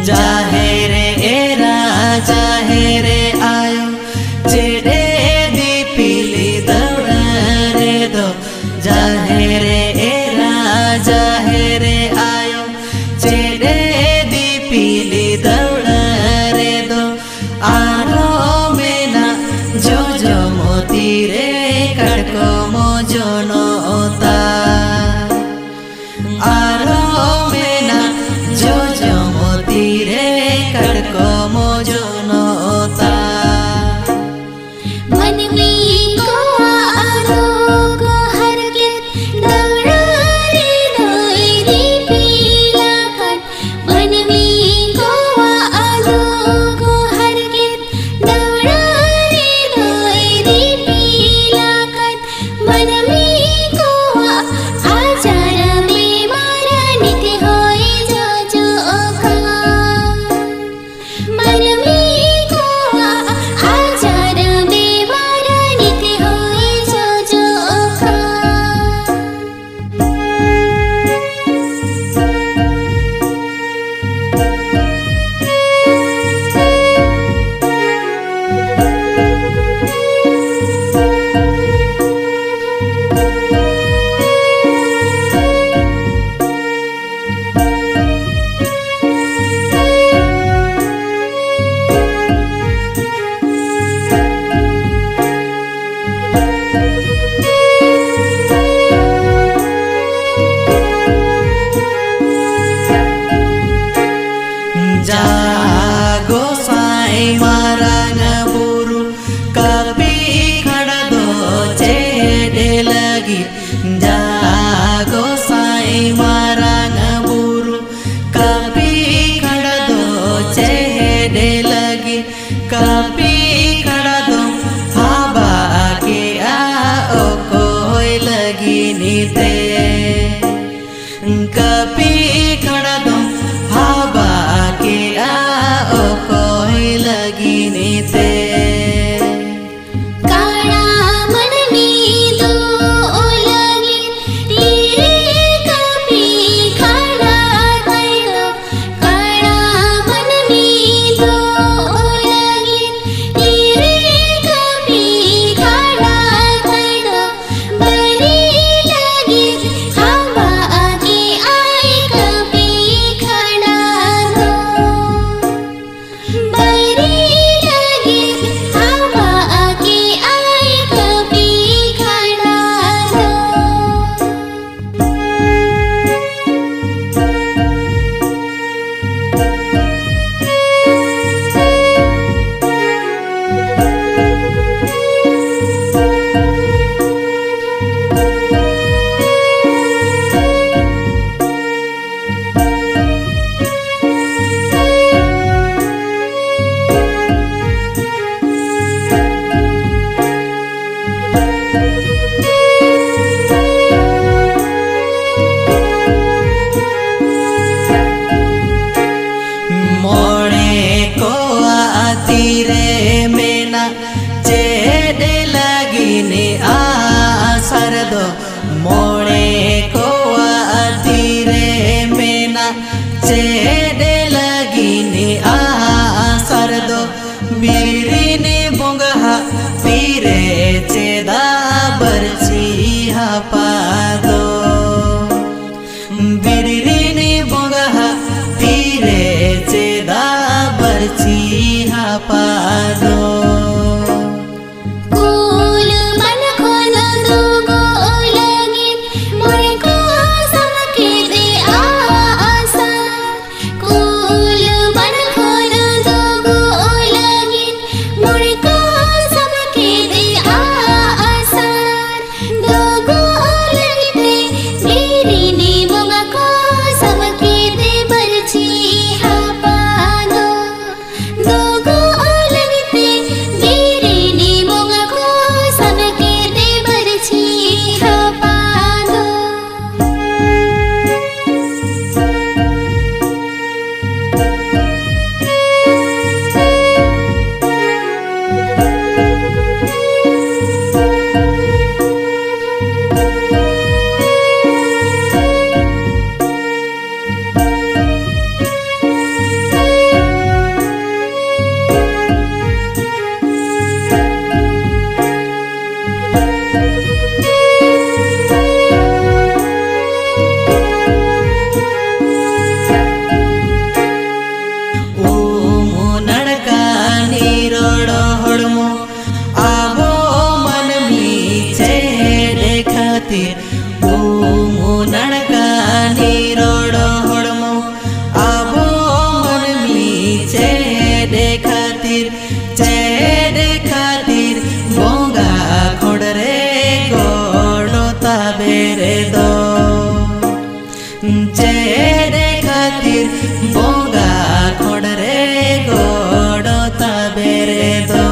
जाहे रे एरा जाहे रे आयो चेडे दीपिली दौड़ा रे दो जाहे रे एरा जाहे रे आयो चेडे दीपिली दौड़ा रे दो आरो मेना जो जो मोती रे कड़को मोजो नोता आरो मेना जो जो मोती रे कड़को मोजो नोता मन में को आरो को हर के दौड़ा रे दोई दीपिला कट मन में को आरो को हर के दौड़ा रे दोई दीपिला कट मन में को आचार में मारा नित्य होए जो जो का मन में को आचार में मारा नित्य होए जो जो का जागो साई मारंग बुरु कपी खड़ा दो चेडे लगी जागो साई मारंग बुरु कपी खड़ा दो चेडे लगी कपी खड़ा दो हाबा के आओ कोई लगी नीते कपी खड़ा दो हाबा के आओ कोई लगी नीते काड़ा मन में दो लगी तेरे कपी खड़ा कर दो काड़ा मन में दो लगी तेरे कपी खड़ा कर दो बड़ी लगी हवा आगे आई कपी खड़ा दो बड़ी लगी हवा आगे आई कपी खड़ा दो मोड़े को आती रे मेना चेडे लगी ने आसर दो मोड़े को आती रे मेना चेडे लगी ने आसर दो बीरी ने बोंगा पीरे चेदा बरची हापा दो बीरी ने बोंगा पीरे चेदा बरची हापा दो कूल मन खोल दो गो लगी मोरे को समके दे आसा कूल निरोडो हड़मो आबो मनमी चेडे खातिर बोंगा खोड़रे गोड़ो ताबेरे दो चेडे खातिर बोंगा खोड़रे गोड़ो ताबेरे दो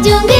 জমে